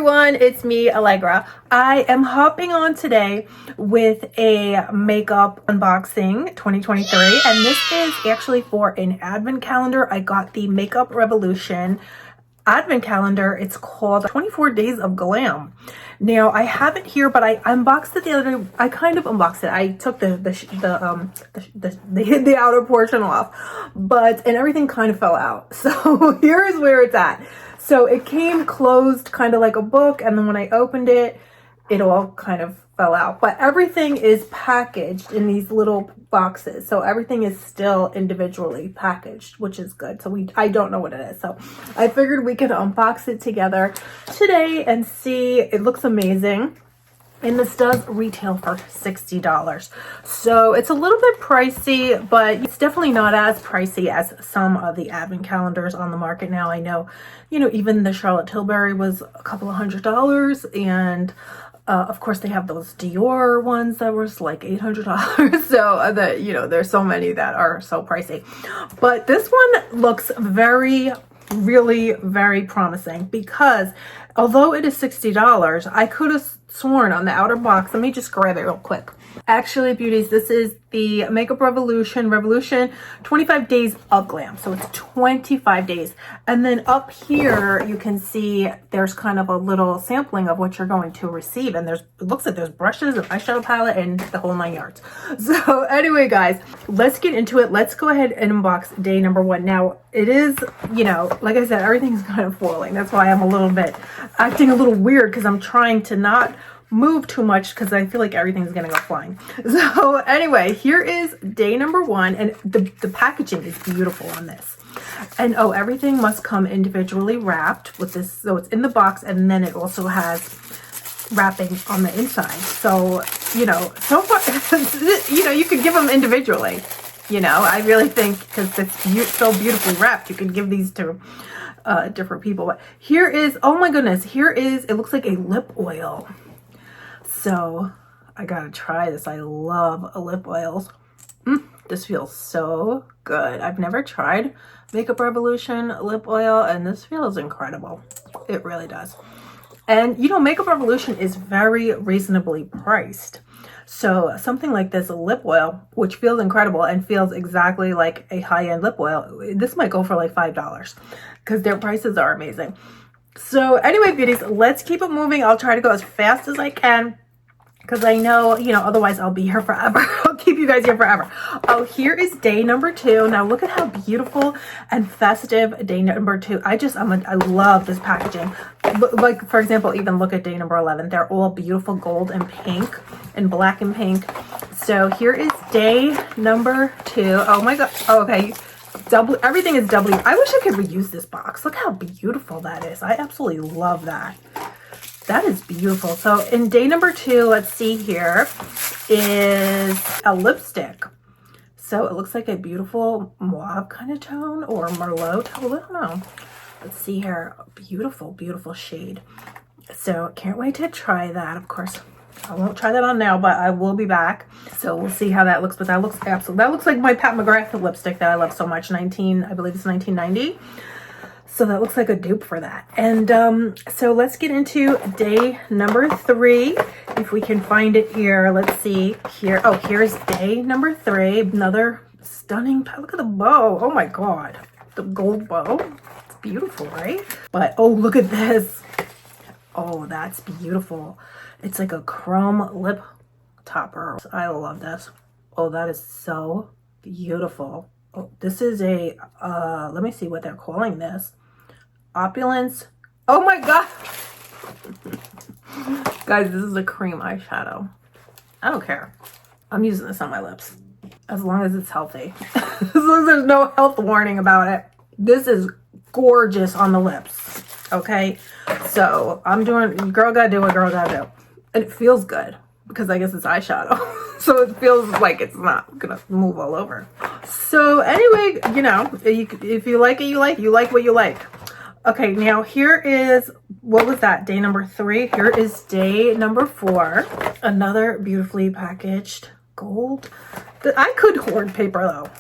everyone, it's me, Alegra. I am hopping on today with a makeup unboxing 2023, and this is actually for an advent calendar. I got the Makeup Revolution advent calendar. It's called 24 Days of Glam. Now I have it here, but I unboxed it the other day. I kind of unboxed it. I took the outer portion off, and everything kind of fell out. So here is where it's at. So it came closed kind of like a book, and then when I opened it, it all kind of fell out. But everything is packaged in these little boxes. So everything is still individually packaged, which is good. So I don't know what it is. So I figured we could unbox it together today and see. It looks amazing. And this does retail for $60. So it's a little bit pricey, but it's definitely not as pricey as some of the advent calendars on the market now. I know, even the Charlotte Tilbury was a couple of $100, and of course they have those Dior ones that was like $800. So there's so many that are so pricey. But this one looks really very promising, because although it is $60, I could have sworn on the outer box, let me just grab it real quick. Actually, beauties, this is the Makeup Revolution 25 Days of Glam. So it's 25 days. And then up here, you can see there's kind of a little sampling of what you're going to receive. And it looks like there's brushes, an eyeshadow palette, and the whole 9 yards. So anyway, guys, let's get into it. Let's go ahead and unbox day number 1. Now, it is, like I said, everything's kind of foiling. That's why I'm acting a little weird, because I'm trying to not move too much, because I feel like everything's gonna go flying. So anyway, here is day number 1, and the packaging is beautiful on this. And everything must come individually wrapped with this. So it's in the box, and then it also has wrapping on the inside. So so far, you could give them individually. I really think, because it's so beautifully wrapped, you could give these to different people. But here is, oh my goodness, it looks like a lip oil. So I gotta try this. I love lip oils. This feels so good. I've never tried Makeup Revolution lip oil, and this feels incredible. It really does. And Makeup Revolution is very reasonably priced. So something like this lip oil, which feels incredible and feels exactly like a high-end lip oil, this might go for like $5, because their prices are amazing. So anyway, beauties, let's keep it moving. I'll try to go as fast as I can, because I know, otherwise I'll be here forever. I'll keep you guys here forever. Oh, here is day number 2. Now look at how beautiful and festive day number 2. I love this packaging. Like, for example, even look at day number 11. They're all beautiful gold and pink and black and pink. So here is day number 2. Oh my God. Oh, okay. Everything is doubly. I wish I could reuse this box. Look how beautiful that is. I absolutely love that. That is beautiful. So in day number 2, let's see, here is a lipstick. So it looks like a beautiful mauve kind of tone, or Merlot tone. I don't know. Let's see here. Beautiful, beautiful shade. So can't wait to try that. Of course, I won't try that on now, but I will be back. So we'll see how that looks. But that looks absolutely, that looks like my Pat McGrath lipstick that I love so much. I believe it's 1990. So that looks like a dupe for that. And so let's get into day number 3. If we can find it here. Let's see here. Oh, here's day number 3. Another stunning, look at the bow. Oh my God. The gold bow. It's beautiful, right? But oh, look at this. Oh, that's beautiful. It's like a chrome lip topper. I love this. Oh, that is so beautiful. Oh, this is a, let me see what they're calling this. Opulence. Oh my God. Guys, this is a cream eyeshadow. I don't care. I'm using this on my lips. As long as it's healthy. As long as there's no health warning about it. This is gorgeous on the lips. Okay? So I'm doing, girl gotta do what girl gotta do. And it feels good, because I guess it's eyeshadow. So it feels like it's not gonna move all over. So anyway, if you like it, you like what you like. Okay, now here is, what was that? Day number 3. Here is day number 4. Another beautifully packaged gold. I could hoard paper though.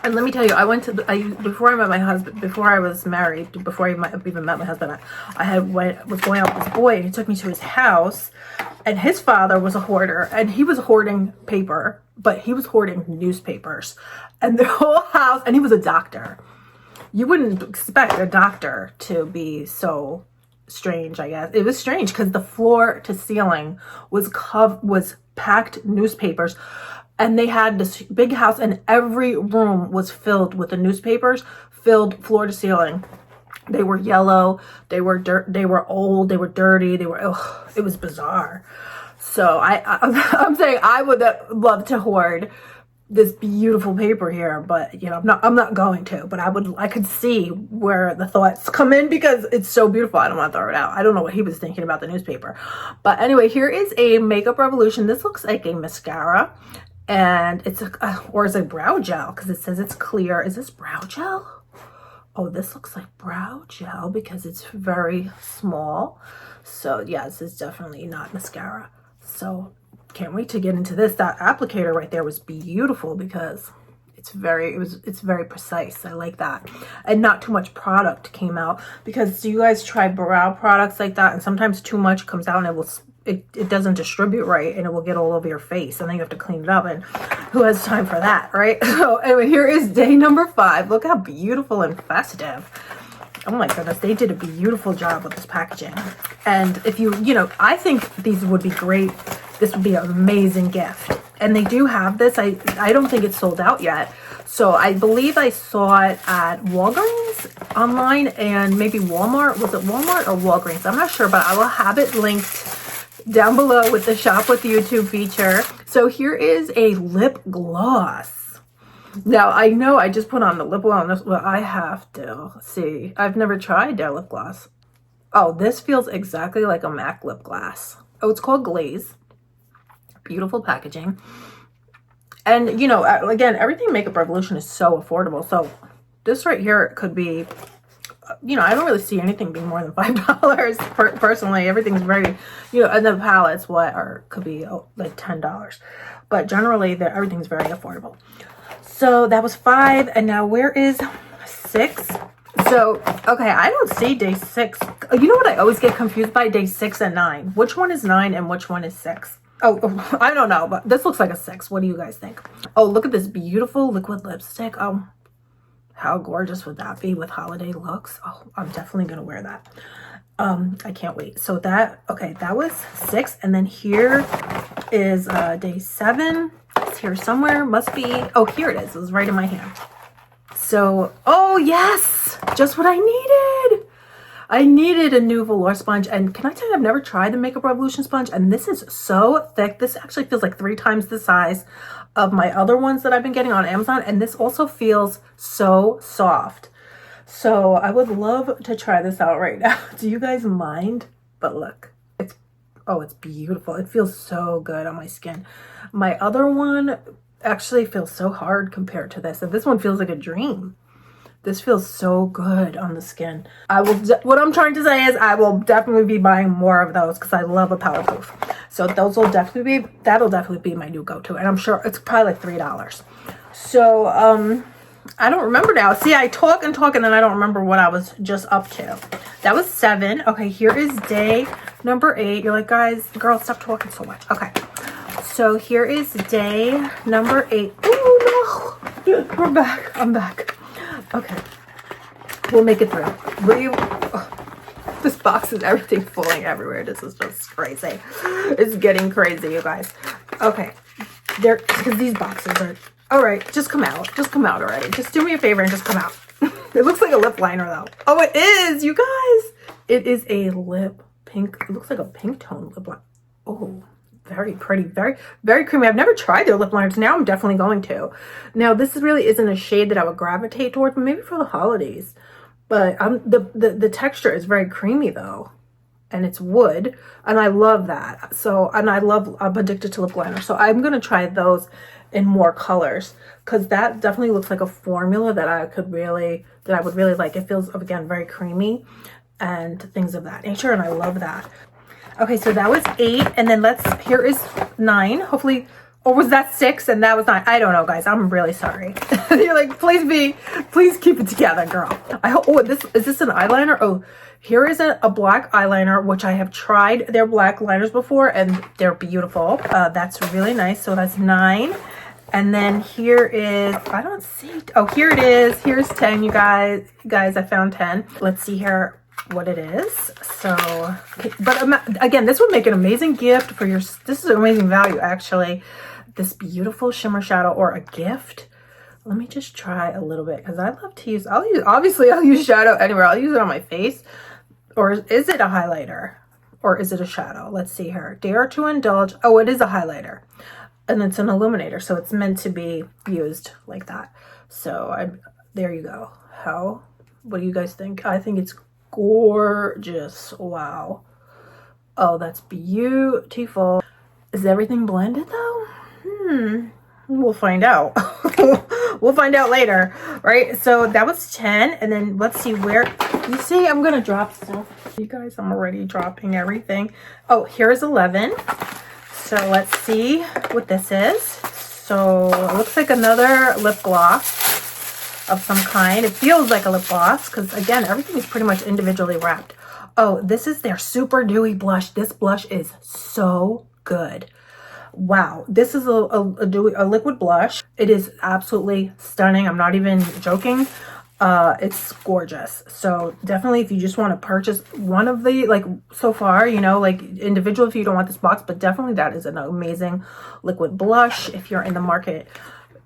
And let me tell you, I went to before I met my husband, before I was married, before I even met my husband, was going out with this boy, and he took me to his house, and his father was a hoarder, and he was hoarding paper, but he was hoarding newspapers, and the whole house, and he was a doctor. You wouldn't expect a doctor to be so strange, I guess. It was strange because the floor to ceiling was packed newspapers. And they had this big house, and every room was filled with the newspapers, filled floor to ceiling. They were yellow, they were they were old, they were dirty, it was bizarre. So I'm saying I would love to hoard this beautiful paper here, but you know, I'm not going to, but I could see where the thoughts come in because it's so beautiful. I don't want to throw it out. I don't know what he was thinking about the newspaper. But anyway, here is a Makeup Revolution. This looks like a mascara. And it's a brow gel because it says it's clear. Is this brow gel? Oh, this looks like brow gel because it's very small. So yeah, this is definitely not mascara. So can't wait to get into this. That applicator right there was beautiful because it's very precise. I like that. And not too much product came out because do you guys try brow products like that? And sometimes too much comes out and it doesn't distribute right and it will get all over your face and then you have to clean it up, and who has time for that, right? So anyway, here is day number 5. Look how beautiful and festive. Oh my goodness, they did a beautiful job with this packaging. And if you know, I think these would be great. This would be an amazing gift. And they do have this. I don't think it's sold out yet. So I believe I saw it at Walgreens online and maybe Walmart. Was it Walmart or Walgreens? I'm not sure, but I will have it linked down below with the shop with YouTube feature. So here is a lip gloss. Now I know I just put on the lip oil on this, but I have to see. I've never tried their lip gloss. Oh, this feels exactly like a MAC lip gloss. Oh, it's called Glaze. Beautiful packaging. And you know, again, everything Makeup Revolution is so affordable. So this right here could be, you know, I don't really see anything being more than $5 personally. Everything's very, you know, and the palettes could be like $10, but generally everything's very affordable. So that was 5, and now where is 6? So okay, I don't see day 6. You know what I always get confused by? Day 6 and 9. Which one is 9 and which one is 6? Oh, I don't know, but this looks like a 6. What do you guys think? Oh, look at this beautiful liquid lipstick. How gorgeous would that be with holiday looks? Oh, I'm definitely gonna wear that. I can't wait. So that was 6, and then here is day 7. It's here somewhere. Must be. Oh, here it is. It was right in my hand. So, oh yes, just what I needed. I needed a new velour sponge, and can I tell you, I've never tried the Makeup Revolution sponge, and this is so thick. This actually feels like 3 times the size of my other ones that I've been getting on Amazon, and this also feels so soft. So I would love to try this out right now. Do you guys mind? But look, it's beautiful. It feels so good on my skin. My other one actually feels so hard compared to this, and this one feels like a dream. This feels so good on the skin. What I'm trying to say is I will definitely be buying more of those because I love a powder proof. So that'll definitely be my new go-to. And I'm sure it's probably like $3. So, I don't remember now. See, I talk and talk and then I don't remember what I was just up to. That was 7. Okay, here is day number 8. You're like, girl, stop talking so much. Okay. So here is day number 8. Oh no, we're back. I'm back. Okay, we'll make it through. This box is everything falling everywhere. This is just crazy. It's getting crazy, you guys. Okay, because these boxes are, all right, just come out already. Just do me a favor and just come out. It looks like a lip liner though. Oh, it is, you guys. It is a lip pink. It looks like a pink tone lip liner. Oh, very pretty, very, very creamy. I've never tried their lip liners. Now I'm definitely going to. Now this really isn't a shade that I would gravitate towards, but maybe for the holidays. But the texture is very creamy though, and it's wood, and I love that. So, and I'm addicted to lip liner, so I'm gonna try those in more colors because that definitely looks like a formula that I would really like. It feels, again, very creamy and things of that nature, and I love that. Okay, so that was 8, and then here is 9. Hopefully, Or was that 6 and that was 9? I don't know, guys. I'm really sorry. You're like, please keep it together, girl. I hope. Oh, is this an eyeliner? Oh, here is a black eyeliner, which I have tried their black liners before, and they're beautiful. That's really nice. So that's 9. And then here is, I don't see. Oh, here it is. Here's 10, you guys. Guys, I found 10. Let's see here what it is. So, but again, this would make an amazing gift for your, this is an amazing value, actually. This beautiful shimmer shadow or a gift. Let me just try a little bit because I love to use, obviously I'll use shadow anywhere. I'll use it on my face. Or is it a highlighter? Or is it a shadow? Let's see here. Dare to indulge. Oh, it is a highlighter. And it's an illuminator. So it's meant to be used like that. So there you go. What do you guys think? I think it's gorgeous. Wow. Oh, that's beautiful. Is everything blended though? We'll find out. We'll find out later, right? So that was 10, and then let's see where, you see, I'm gonna drop stuff. You guys, I'm already dropping everything. Oh, here's 11. So let's see what this is. So it looks like another lip gloss of some kind. It feels like a lip gloss because, again, everything is pretty much individually wrapped. Oh, this is their super dewy blush. This blush is so good. Wow, this is a liquid blush. It is absolutely stunning. I'm not even joking. It's gorgeous. So definitely, if you just want to purchase one of the, like, so far, you know, like individual, if you don't want this box, but definitely that is an amazing liquid blush if you're in the market.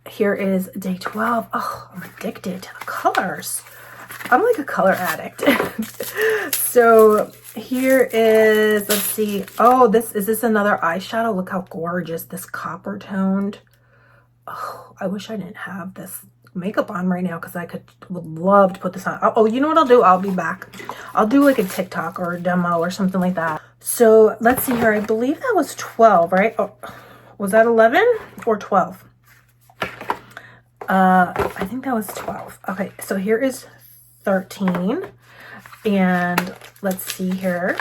Here is day 12. Oh, I'm addicted to the colors. I'm like a color addict. So here is, let's see. Oh, is this another eyeshadow? Look how gorgeous this copper toned. Oh, I wish I didn't have this makeup on right now because would love to put this on. Oh, you know what I'll do? I'll be back. I'll do like a TikTok or a demo or something like that. So let's see here. I believe that was 12, right? Oh, was that 11 or 12? I think that was 12. Okay, so here is 13, and let's see here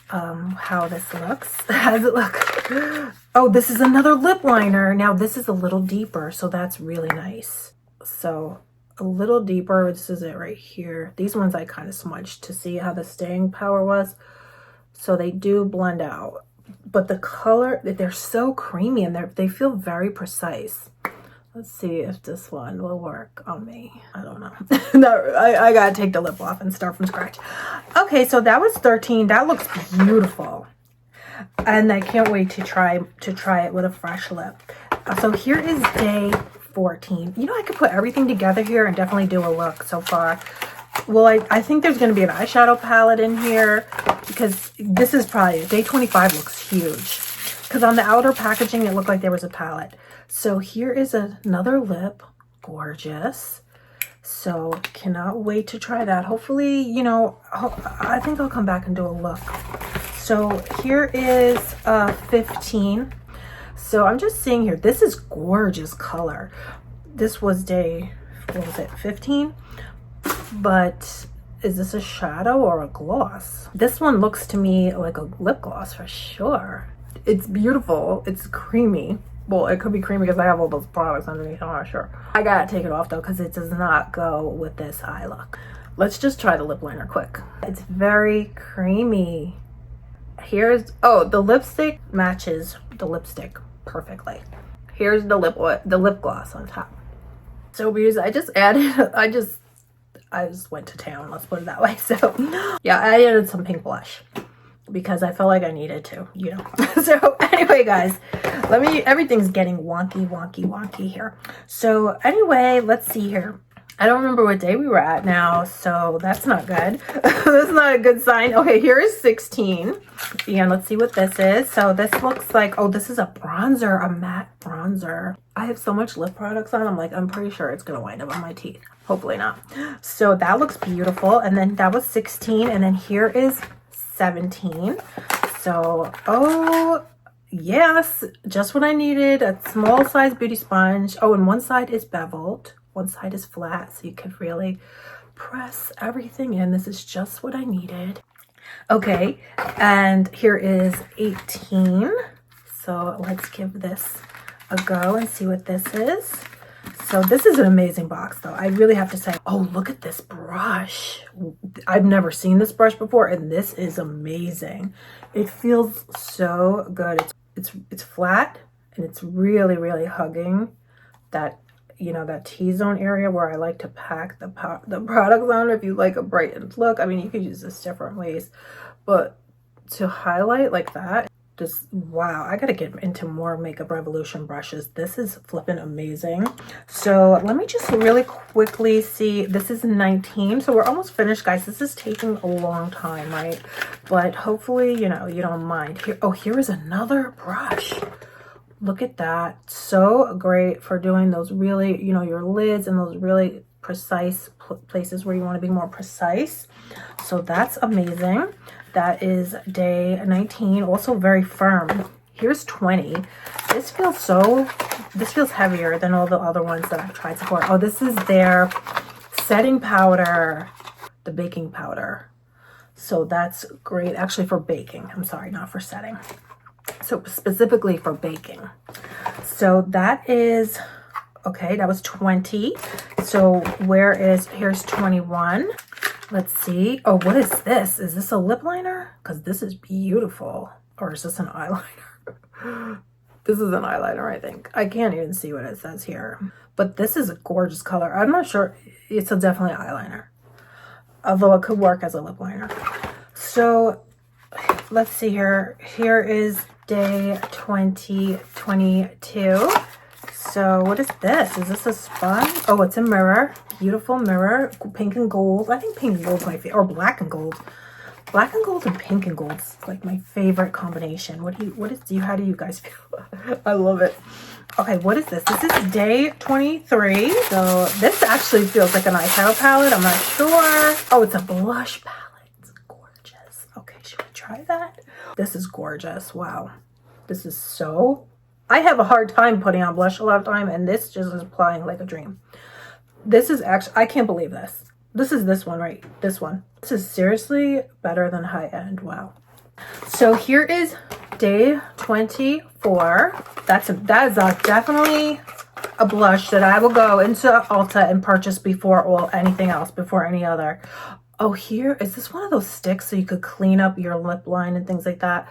how this looks. How does it look? Oh, this is another lip liner. Now this is a little deeper, so that's really nice. So a little deeper. This is it right here. These ones I kind of smudged to see how the staying power was, so they do blend out, but the color, they're so creamy and they feel very precise. Let's see if this one will work on me. I don't know. No, I gotta take the lip off and start from scratch. Okay, so that was 13. That looks beautiful. And I can't wait to try it with a fresh lip. So here is day 14. You know, I could put everything together here and definitely do a look so far. Well, I think there's gonna be an eyeshadow palette in here because this is probably, day 25 looks huge. Because on the outer packaging, it looked like there was a palette. So here is another lip. Gorgeous. So cannot wait to try that. Hopefully, you know, I think I'll come back and do a look. So here is 15. So I'm just seeing here, this is gorgeous color. This was day, what was it, 15? But is this a shadow or a gloss? This one looks to me like a lip gloss for sure. It's beautiful. It's creamy. Well, it could be creamy because I have all those products underneath. I'm not sure. I gotta take it off though because it does not go with this eye look. Let's just try the lip liner quick. It's very creamy. Here's, oh, the lipstick matches the lipstick perfectly. Here's the lip gloss on top. So because I just went to town, let's put it that way. So yeah, I added some pink blush because I felt like I needed to, you know. So anyway, guys, everything's getting wonky here. So anyway, let's see here. I don't remember what day we were at now, so that's not good. That's not a good sign. Okay, here is 16. And let's see what this is. So this looks like, oh, this is a bronzer, a matte bronzer. I have so much lip products on, I'm pretty sure it's gonna wind up on my teeth. Hopefully not. So that looks beautiful. And then that was 16. And then here is 17. So, oh, yes, just what I needed. A small size beauty sponge. Oh, and one side is beveled. One side is flat, so you can really press everything in. This is just what I needed. Okay, and here is 18. So let's give this go and see what this is. So this is an amazing box though. I really have to say, oh, look at this brush. I've never seen this brush before, and this is amazing. It feels so good. It's flat, and it's really, really hugging that, you know, that T-zone area where I like to pack the products on. If you like a brightened look, I mean, you could use this different ways, but to highlight like that, just wow. I gotta get into more Makeup Revolution brushes. This is flipping amazing. So let me just really quickly see. This is 19, so we're almost finished, guys. This is taking a long time, right? But hopefully, you know, you don't mind. Here, oh, here is another brush. Look at that. So great for doing those really, you know, your lids and those really precise places where you want to be more precise. So that's amazing. That is day 19, also very firm. Here's 20. This feels heavier than all the other ones that I've tried so far. Oh, this is their setting powder, the baking powder. So that's great, actually, for baking. I'm sorry, not for setting. So specifically for baking. So that is, okay, that was 20. So here's 21. Let's see. Oh, what is this? Is this a lip liner? Because this is beautiful. Or is this an eyeliner? This is an eyeliner, I think. I can't even see what it says here. But this is a gorgeous color. I'm not sure. It's definitely eyeliner. Although it could work as a lip liner. So let's see here. Here is day 2022. So what is this? Is this a sponge? Oh, it's a mirror. Beautiful mirror. Pink and gold. I think pink and gold is my favorite. Or black and gold. Black and gold and pink and gold is like my favorite combination. How do you guys feel? I love it. Okay, what is this? This is day 23. So this actually feels like an eyeshadow palette. I'm not sure. Oh, it's a blush palette. It's gorgeous. Okay, should we try that? This is gorgeous. Wow. This is so... I have a hard time putting on blush a lot of time, and this just is applying like a dream. This is actually, I can't believe this. This is this one, right? This one. This is seriously better than high end. Wow. So here is day 24. That is definitely a blush that I will go into Ulta and purchase before anything else, before any other. Oh, here, is this one of those sticks so you could clean up your lip line and things like that?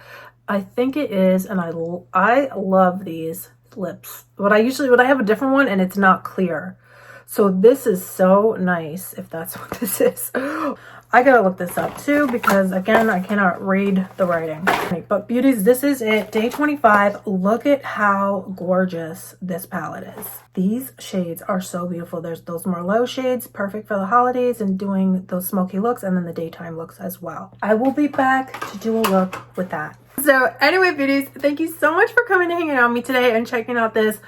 I think it is, and I love these lips. But I have a different one and it's not clear. So this is so nice, if that's what this is. I gotta look this up too, because again, I cannot read the writing. But beauties, this is it, day 25. Look at how gorgeous this palette is. These shades are so beautiful. There's those Merlot shades, perfect for the holidays and doing those smoky looks, and then the daytime looks as well. I will be back to do a look with that. So anyway, beauties, thank you so much for coming and hanging out with me today and checking out this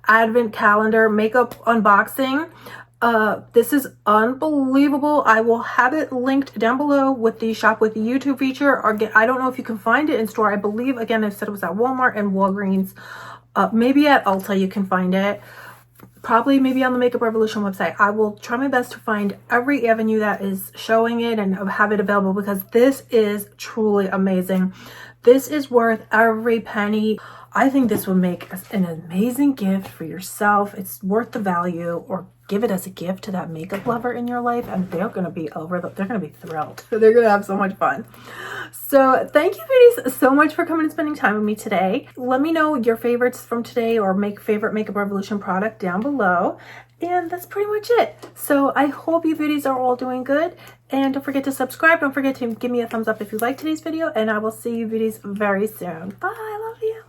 advent calendar makeup unboxing. This is unbelievable. I will have it linked down below with the shop with the YouTube feature. Or I don't know if you can find it in store. I believe, again, I said it was at Walmart and Walgreens. Maybe at Ulta you can find it. Probably maybe on the Makeup Revolution website. I will try my best to find every avenue that is showing it and have it available, because this is truly amazing. This is worth every penny. I think this would make an amazing gift for yourself. It's worth the value, or give it as a gift to that makeup lover in your life, and they're going to be they're going to be thrilled. They're going to have so much fun. So thank you, beauties, so much for coming and spending time with me today. Let me know your favorites from today, or favorite Makeup Revolution product down below. And that's pretty much it. So I hope you beauties are all doing good. And don't forget to subscribe. Don't forget to give me a thumbs up if you liked today's video. And I will see you beauties very soon. Bye. I love you.